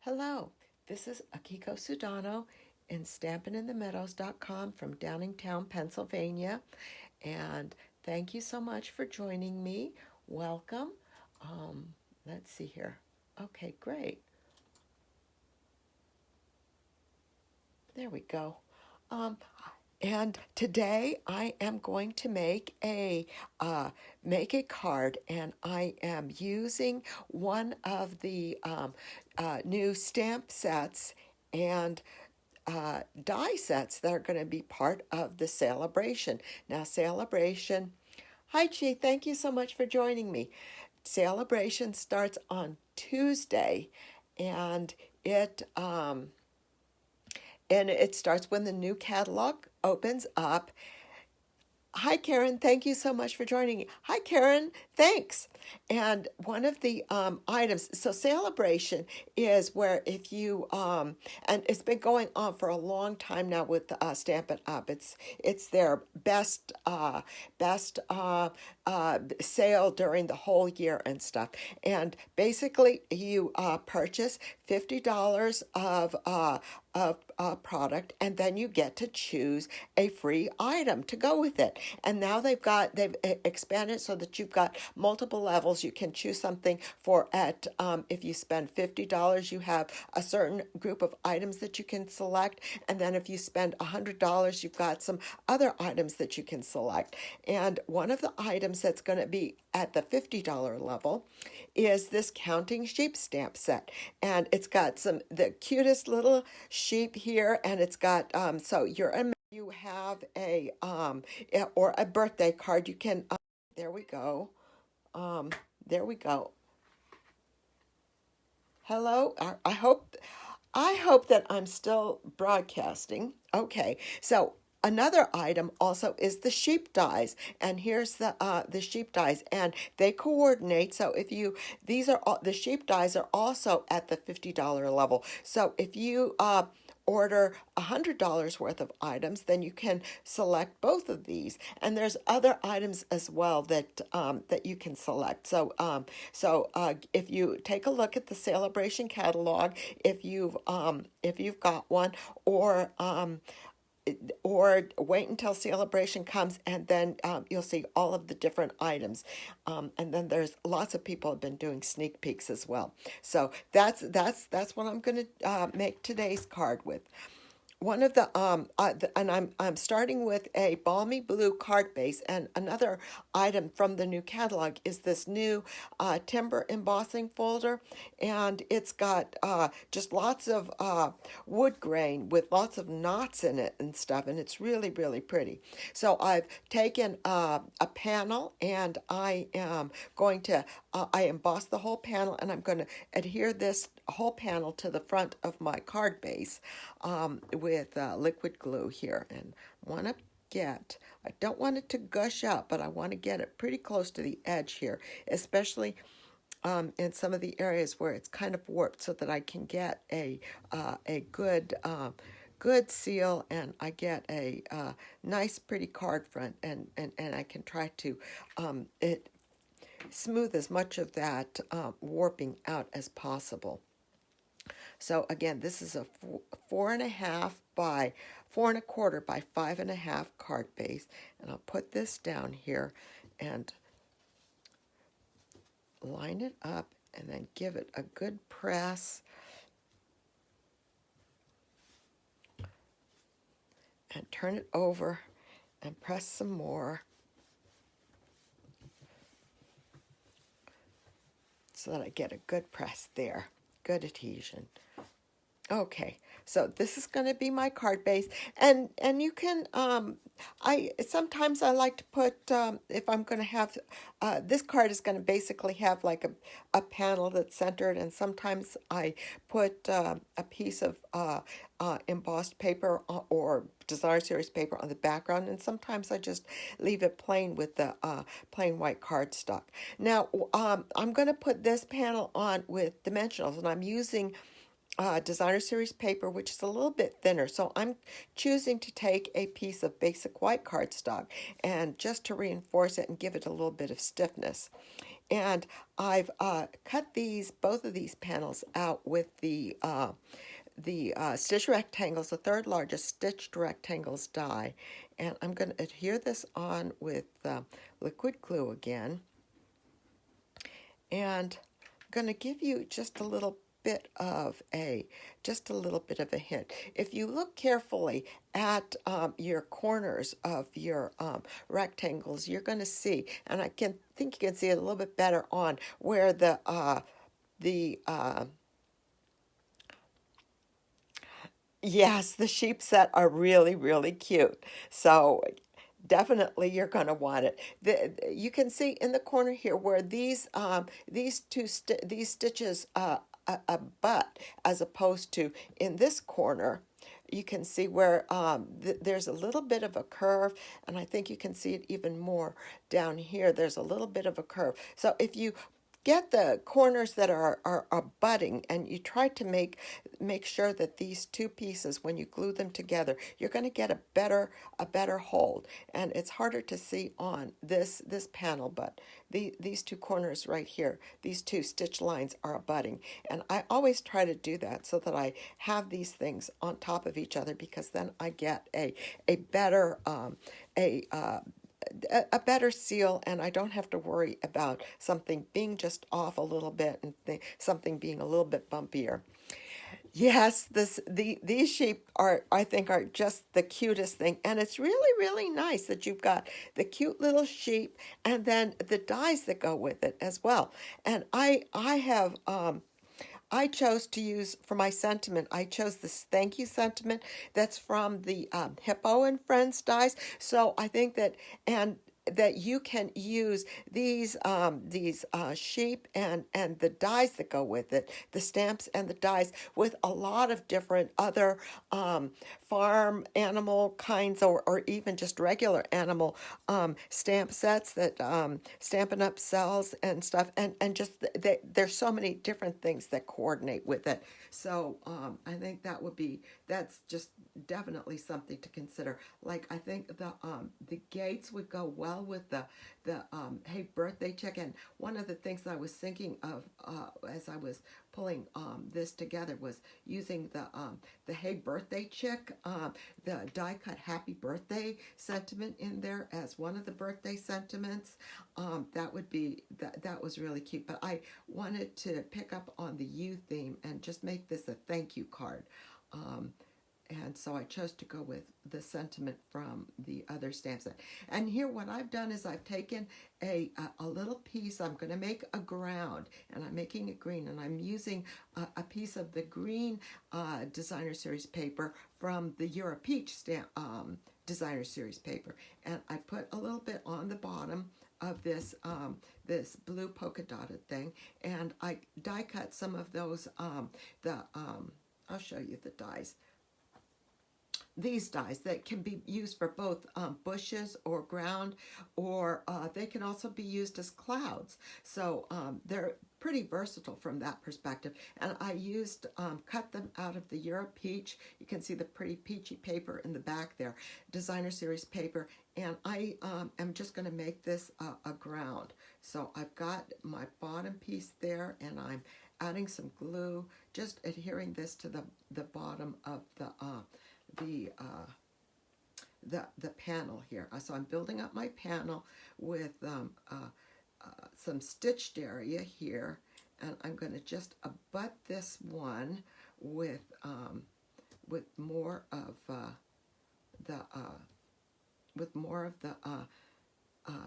Hello, this is Akiko Sudano in stampinginthemeadows.com from Downingtown, Pennsylvania. And thank you so much for joining me. Welcome. Let's see here. Okay, great. There we go. Um, and today I am going to make a card, and I am using one of the new stamp sets and die sets that are going to be part of the Sale A Bration. Now, Sale A Bration. Hi, Chi. Thank you so much for joining me. Sale A Bration starts on Tuesday, and it um, it starts when the new catalog opens up. Hi, Karen. Thank you so much for joining me. Hi, Karen. Thanks. And one of the items, so Sale A Bration is where if you, and it's been going on for a long time now with Stampin' Up. It's their best sale during the whole year and stuff. And basically, you purchase $50 of product, and then you get to choose a free item to go with it. And now they've expanded so that you've got multiple levels. You can choose something for at if you spend $50, you have a certain group of items that you can select, and then if you spend $100, you've got some other items that you can select. And one of the items that's going to be at the $50 level is this counting sheep stamp set, and it's got the cutest little sheep here, and it's got so you have or a birthday card. You can there we go. There we go. Hello. I hope that I'm still broadcasting. Okay. So another item also is the sheep dies, and here's the sheep dies, and they coordinate. So if you these are all the sheep dies are also at the $50 level. So if you order $100 worth of items, then you can select both of these. And there's other items as well that you can select. So if you take a look at the Sale A Bration catalog, if you've got one, or wait until Sale A Bration comes, and then you'll see all of the different items. And then there's lots of people have been doing sneak peeks as well. So that's what I'm going to make today's card with. One of and I'm starting with a balmy blue card base, and another item from the new catalog is this new timber embossing folder, and it's got just lots of wood grain with lots of knots in it and stuff, and it's really, really pretty. So I've taken a panel, and I am going to I embossed the whole panel, and I'm going to adhere this whole panel to the front of my card base with liquid glue here, and I don't want it to gush out, but I want to get it pretty close to the edge here, especially in some of the areas where it's kind of warped, so that I can get a good seal, and I get a nice pretty card front, and I can try to smooth as much of that warping out as possible. So again, this is a 4.5 by 4.25 by 5.5 card base, and I'll put this down here and line it up, and then give it a good press, and turn it over and press some more, so that I get a good press there, good adhesion. Okay, so this is going to be my card base, and you can I sometimes I like to put if I'm going to have this card is going to basically have like a panel that's centered, and sometimes I put a piece of embossed paper or designer series paper on the background, and sometimes I just leave it plain with the plain white cardstock. Now I'm going to put this panel on with dimensionals, and I'm using designer series paper, which is a little bit thinner. So I'm choosing to take a piece of basic white cardstock, and just to reinforce it and give it a little bit of stiffness. And I've cut both of these panels out with the stitch rectangles, the third largest stitched rectangles die. And I'm going to adhere this on with liquid glue again. And I'm going to give you just a little bit of a hint. If you look carefully at your corners of your rectangles, you're going to see, and I think you can see it a little bit better on where the yes, the sheep set are really, really cute. So definitely you're going to want it. You can see in the corner here where these stitches butt, as opposed to in this corner. You can see where there's a little bit of a curve, and I think you can see it even more down here. There's a little bit of a curve. So if you get the corners that are budding, and you try to make sure that these two pieces, when you glue them together, you're going to get a better hold. And it's harder to see on this panel, but these two corners right here, these two stitch lines are abutting, and I always try to do that so that I have these things on top of each other, because then I get a better a better seal, and I don't have to worry about something being just off a little bit and something being a little bit bumpier. Yes, these sheep I think are just the cutest thing, and it's really, really nice that you've got the cute little sheep and then the dies that go with it as well. And I chose to use, for my sentiment, I chose this thank you sentiment that's from the Hippo and Friends dies. So I think that you can use these sheep and the dies that go with it, the stamps and the dies, with a lot of different other farm animal kinds, or even just regular animal stamp sets that Stampin' Up! Sells and stuff, and just there's so many different things that coordinate with it. So I think that's just definitely something to consider. Like, I think the gates would go well with the hey birthday chick. And one of the things that I was thinking of as I was pulling this together was using the hey birthday chick, the die cut happy birthday sentiment in there as one of the birthday sentiments. That was really cute. But I wanted to pick up on the you theme and just make this a thank you card. And so I chose to go with the sentiment from the other stamp set. And here what I've done is I've taken a little piece. I'm going to make a ground, and I'm making it green, and I'm using a piece of the green designer series paper from the Euro Peach stamp designer series paper. And I put a little bit on the bottom of this this blue polka dotted thing, and I die cut some of those I'll show you the dies. These dies that can be used for both bushes or ground, or they can also be used as clouds. So they're pretty versatile from that perspective. And I used, cut them out of the Euro Peach. You can see the pretty peachy paper in the back there, designer series paper. And I am just going to make this a ground. So I've got my bottom piece there, and I'm adding some glue, just adhering this to the bottom of the panel here. So I'm building up my panel with some stitched area here, and I'm going to just abut this one with more of the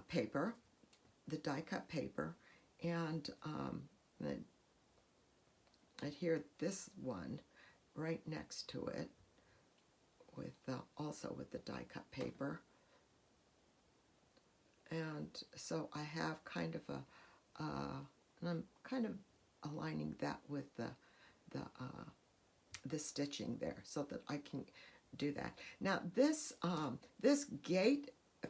paper, the die cut paper, and then adhere this one right next to it with also with the die cut paper. And so I have kind of and I'm kind of aligning that with the stitching there so that I can do that. Now this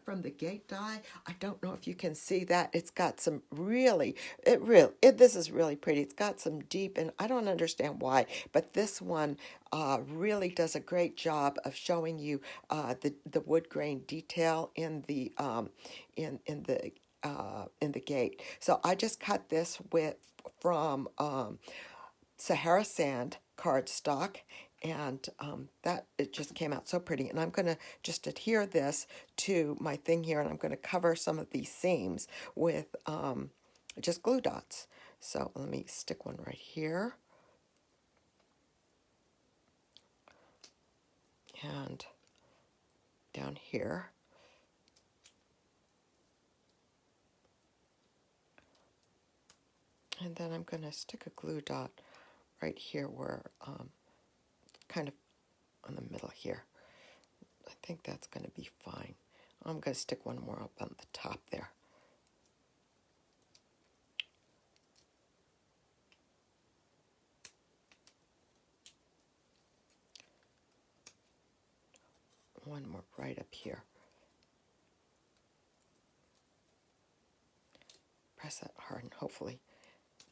from the gate die, I don't know if you can see that. It's got some this is really pretty. It's got some deep, and I don't understand why, but this one really does a great job of showing you the wood grain detail in the in the gate. So I just cut this from Sahara Sand cardstock, and that it just came out so pretty. And I'm going to just adhere this to my thing here, and I'm going to cover some of these seams with just glue dots. So let me stick one right here. And down here. And then I'm going to stick a glue dot right here where, kind of on the middle here. I think that's going to be fine. I'm going to stick one more up on the top there. One more right up here. Press that hard and hopefully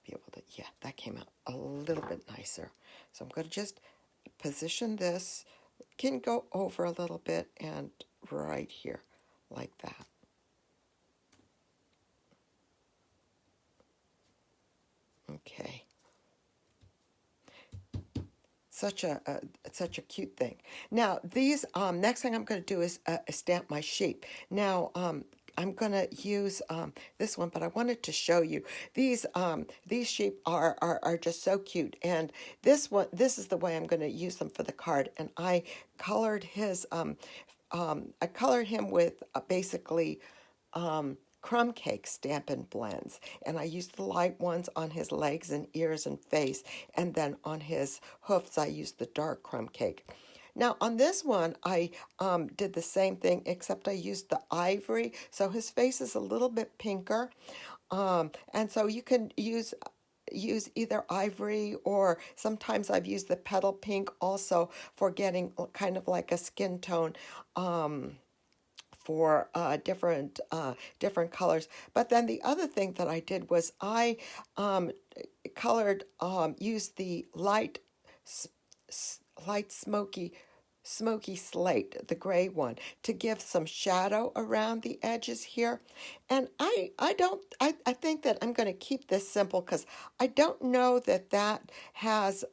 be able to, yeah, that came out a little bit nicer. So I'm going to just position this, can go over a little bit and right here like that. Okay. Such a cute thing. Now these next thing I'm going to do is stamp my sheep. Now I'm going to use this one, but I wanted to show you these sheep are just so cute. And this is the way I'm going to use them for the card. And I colored I colored him with basically crumb cake Stampin' blends, and I used the light ones on his legs and ears and face, and then on his hoofs I used the dark crumb cake. Now on this one I did the same thing, except I used the ivory, so his face is a little bit pinker, and so you can use either ivory, or sometimes I've used the petal pink also for getting kind of like a skin tone for different colors. But then the other thing that I did was I used the light smoky slate, the gray one, to give some shadow around the edges here. And I think that I'm going to keep this simple because I don't know that has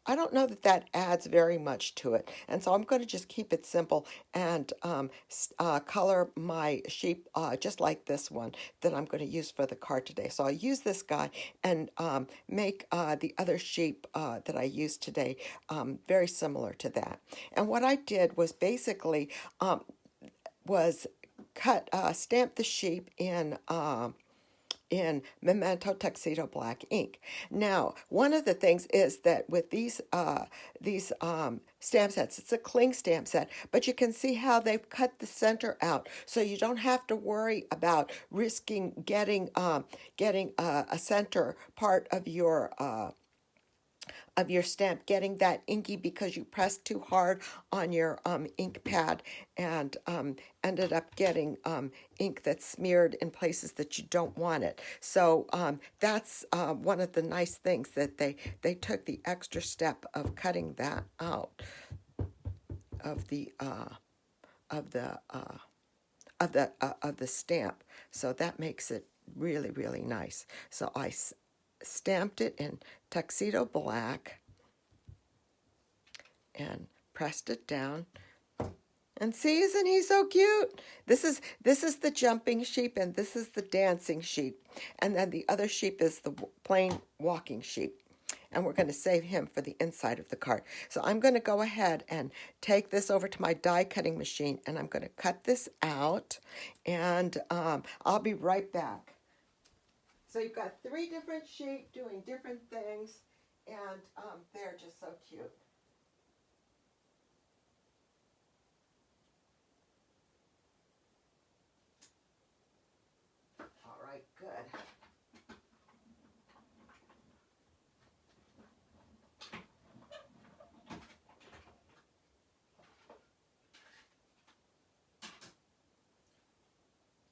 I don't know that adds very much to it. And so I'm going to just keep it simple and color my sheep just like this one that I'm going to use for the card today. So I'll use this guy and make the other sheep that I used today very similar to that. And what I did was basically stamp the sheep in Memento Tuxedo Black ink. Now, one of the things is that with these stamp sets, it's a cling stamp set, but you can see how they've cut the center out, so you don't have to worry about risking getting a center part of your stamp getting that inky because you pressed too hard on your ink pad and ended up getting ink that's smeared in places that you don't want it. So that's one of the nice things, that they took the extra step of cutting that out of the stamp. So that makes it really, really nice. So I stamped it in Tuxedo Black and pressed it down. And see, isn't he so cute? This is the jumping sheep, and this is the dancing sheep. And then the other sheep is the plain walking sheep. And we're going to save him for the inside of the card. So I'm going to go ahead and take this over to my die cutting machine, and I'm going to cut this out, and I'll be right back. So you've got 3 different sheep doing different things, and they're just so cute. All right, good.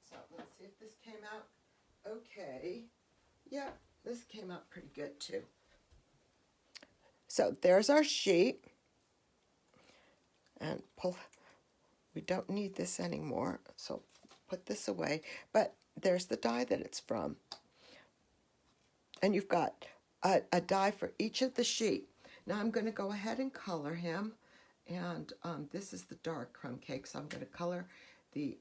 So let's see if this came out okay. Yeah, this came out pretty good too. So there's our sheet. And we don't need this anymore, so put this away. But there's the die that it's from. And you've got a die for each of the sheep. Now I'm going to go ahead and color him. And this is the dark crumb cake, so I'm going to color the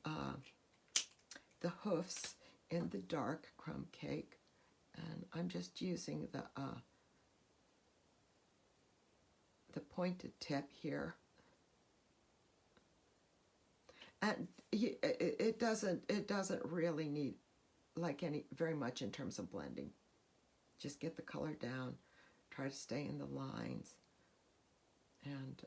hoofs in the dark crumb cake. And I'm just using the pointed tip here. And it doesn't really need like very much in terms of blending. Just get the color down, try to stay in the lines, and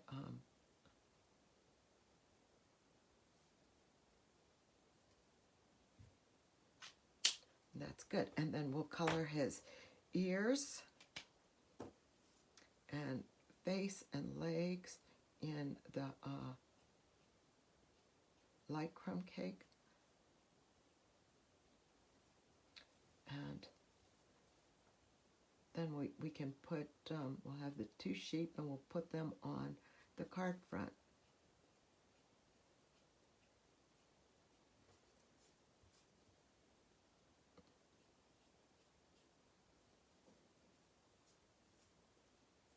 that's good. And then we'll color his ears and face and legs in the light crumb cake. And then we can put, we'll have the two sheep and we'll put them on the card front.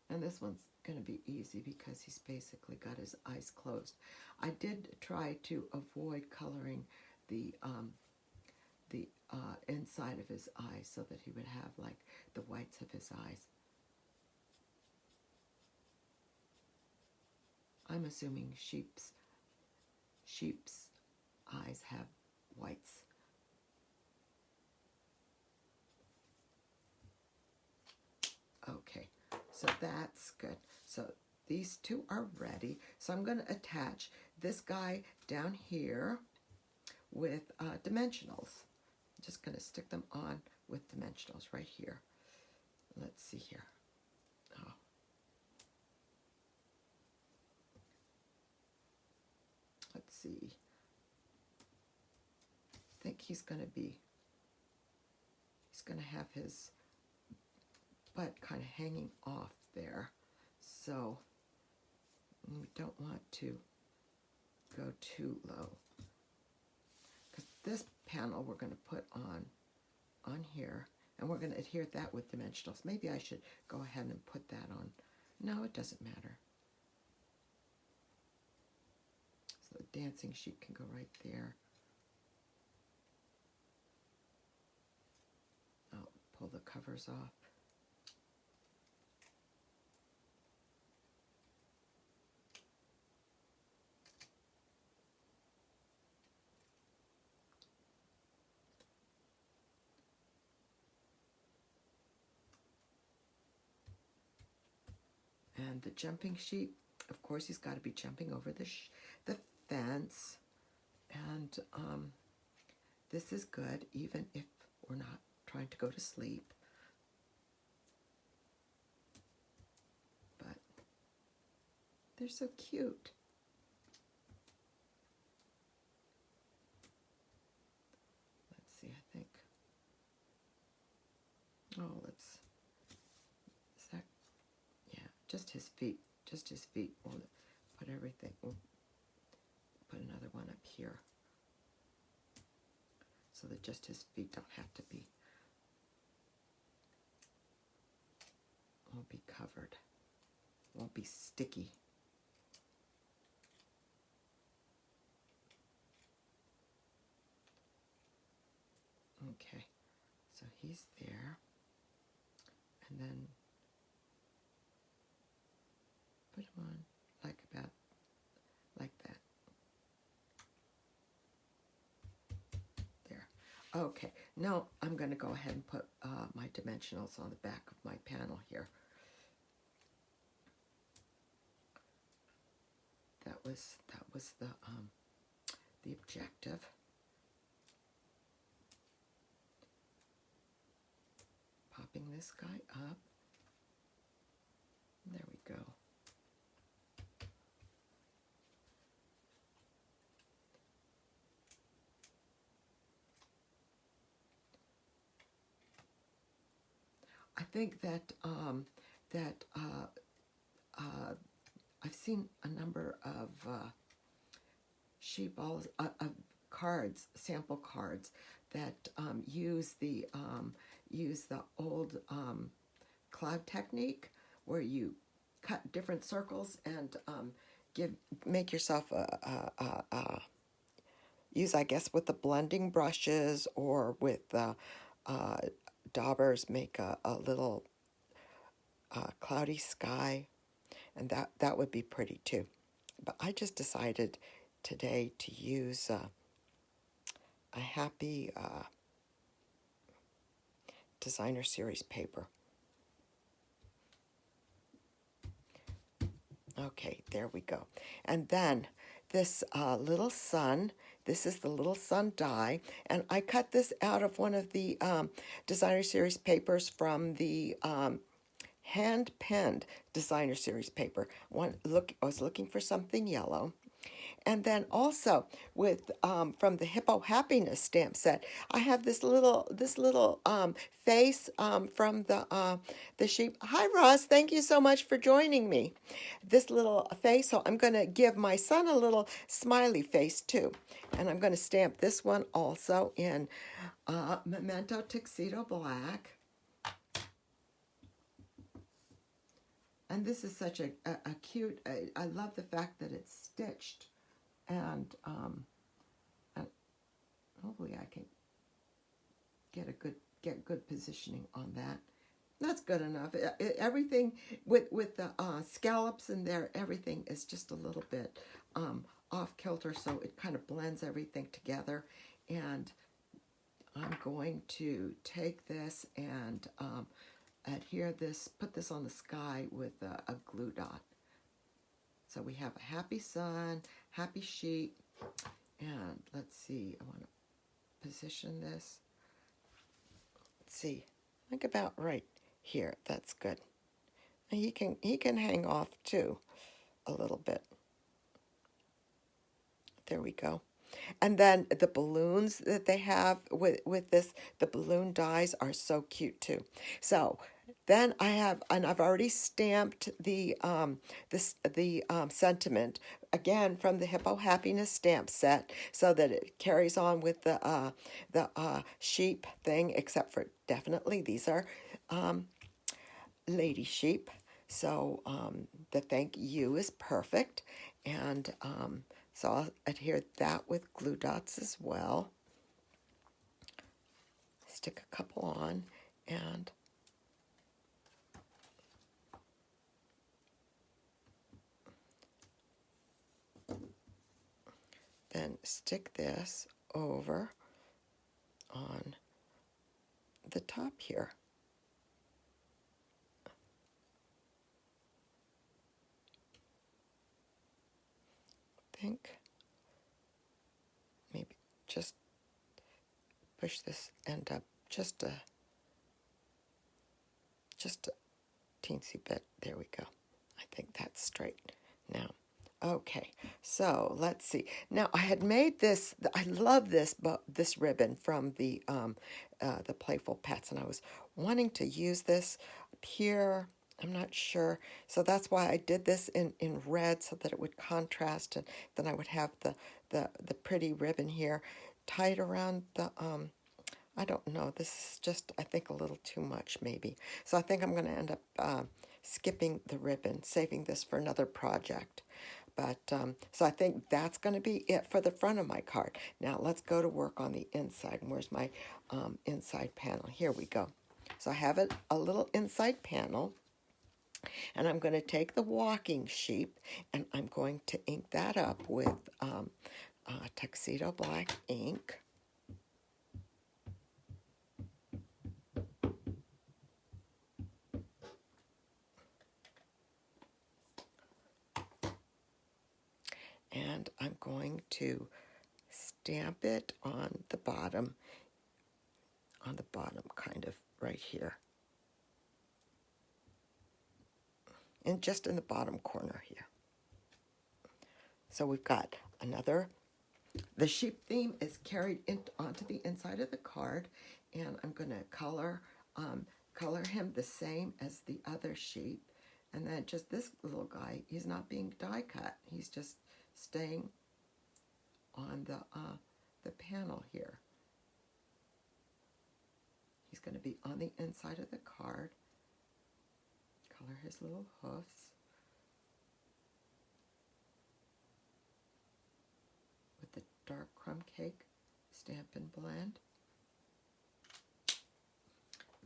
And this one's going to be easy because he's basically got his eyes closed. I did try to avoid coloring the inside of his eyes so that he would have like the whites of his eyes. I'm assuming sheep's eyes have whites. Okay, so that's good. So these two are ready. So I'm going to attach this guy down here with dimensionals. I'm just going to stick them on with dimensionals right here. Let's see here. Oh. Let's see. I think he's going to have his butt kind of hanging off there. So we don't want to go too low. Because this panel we're going to put on here, and we're going to adhere that with dimensionals. Maybe I should go ahead and put that on. No, it doesn't matter. So the dancing sheep can go right there. I'll pull the covers off. And the jumping sheep, of course, he's got to be jumping over the fence. And this is good, even if we're not trying to go to sleep. But they're so cute. Let's see, I think. Oh, let's. Just his feet. We'll put everything. We'll put another one up here so that just his feet don't have to be. Won't be covered. Won't be sticky. Okay, so he's there, and then put him on like that. There. Okay, now I'm going to go ahead and put my dimensionals on the back of my panel here. That was the objective. Popping this guy up. There we go. I think that I've seen a number of sheep balls, of cards, sample cards that use the old cloud technique, where you cut different circles and make yourself use, I guess, with the blending brushes or with the daubers, make a little cloudy sky, and that would be pretty too. But I just decided today to use a Happy Designer Series paper. Okay, there we go. And then this little sun, this is the little sun die, and I cut this out of one of the Designer Series papers from the hand-penned Designer Series paper. I was looking for something yellow. And then also with from the Hippo Happiness stamp set, I have this little face from the sheep. Hi Ross, thank you so much for joining me. This little face, so I'm going to give my son a little smiley face too, and I'm going to stamp this one also in Memento Tuxedo Black. And this is such a cute. I love the fact that it's stitched. And hopefully I can get good positioning on that. That's good enough. Everything with the scallops in there, everything is just a little bit off kilter, so it kind of blends everything together. And I'm going to take this and put this on the sky with a glue dot. So we have a happy sun, happy sheep, and let's see, I want to position this. Let's see, I think about right here. That's good. And he can hang off too a little bit. There we go. And then the balloons that they have with this, the balloon dies are so cute too. So then I've already stamped the sentiment again from the Hippo Happiness stamp set, so that it carries on with the sheep thing, except for definitely these are lady sheep. So the thank you is perfect, and so I'll adhere that with glue dots as well. Stick a couple on, and then stick this over on the top here. I think maybe just push this end up just a teensy bit. There we go. I think that's straight now. Okay, so let's see. Now I had made this. I love this, but this ribbon from the Playful Pets, and I was wanting to use this up here. I'm not sure, so that's why I did this in red, so that it would contrast, and then I would have the pretty ribbon here tied around the I don't know. This is just, I think, a little too much maybe. So I think I'm going to end up skipping the ribbon, saving this for another project. But so I think that's going to be it for the front of my card. Now let's go to work on the inside. And where's my inside panel? Here we go. So I have a little inside panel, and I'm going to take the walking sheep, and I'm going to ink that up with Tuxedo Black ink. And I'm going to stamp it on the bottom kind of right here. And just in the bottom corner here. So we've got the sheep theme is carried onto the inside of the card, and I'm going to color him the same as the other sheep. And then just this little guy, he's not being die cut. He's just staying on the panel here. He's going to be on the inside of the card. Color his little hoofs with the dark crumb cake Stampin' blend.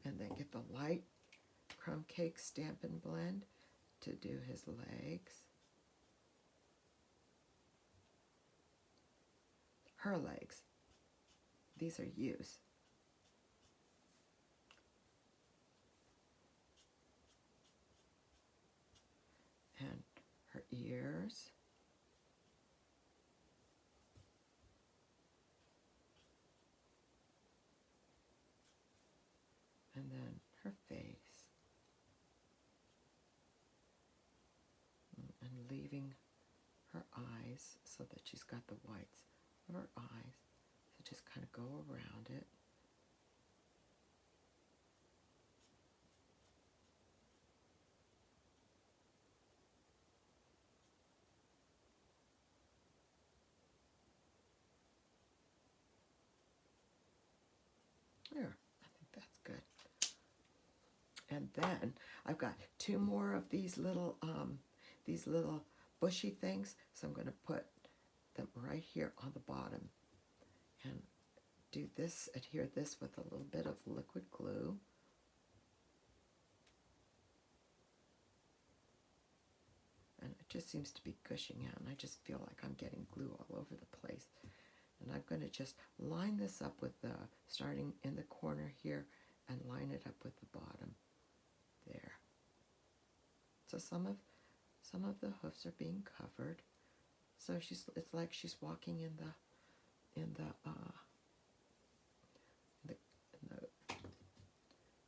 And then get the light crumb cake Stampin' blend to do his legs. Her legs. These are U's. And her ears. And then her face. And leaving her eyes so that she's got the whites of her eyes. So just kind of go around it. There, I think that's good. And then I've got two more of these little bushy things, so I'm going to put them right here on the bottom and do this, adhere this with a little bit of liquid glue. And it just seems to be gushing out, and I just feel like I'm getting glue all over the place. And I'm going to just line this up with the, starting in the corner here, and line it up with the bottom there. So some of the hoofs are being covered. So it's like she's walking in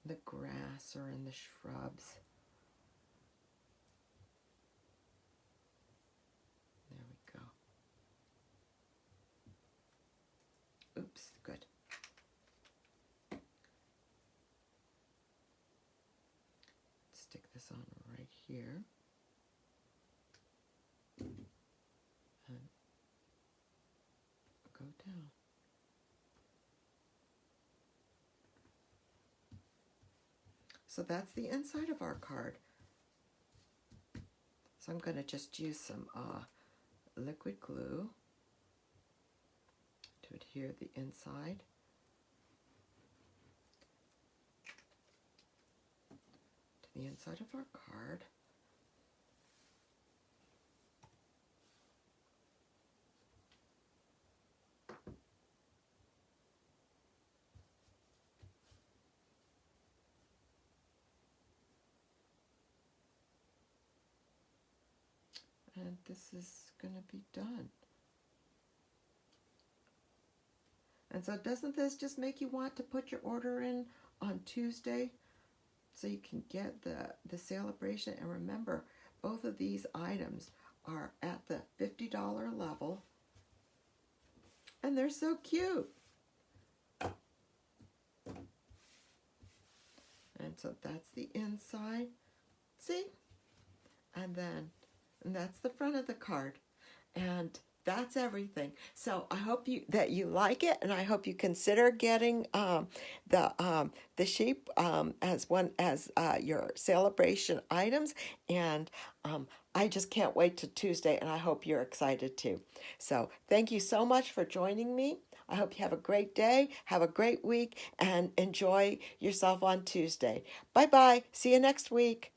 the grass or in the shrubs. There we go. Oops, good. Stick this on right here. And go down. So that's the inside of our card. So I'm going to just use some liquid glue to adhere the inside. To the inside of our card. And this is going to be done. And so doesn't this just make you want to put your order in on Tuesday so you can get the Sale A Bration? And remember, both of these items are at the $50 level. And they're so cute. And so that's the inside. See? And that's the front of the card. And that's everything. So I hope that you like it, and I hope you consider getting the sheep as your Sale A Bration items. And I just can't wait to Tuesday, and I hope you're excited too. So thank you so much for joining me. I hope you have a great day, have a great week, and enjoy yourself on Tuesday. Bye-bye. See you next week.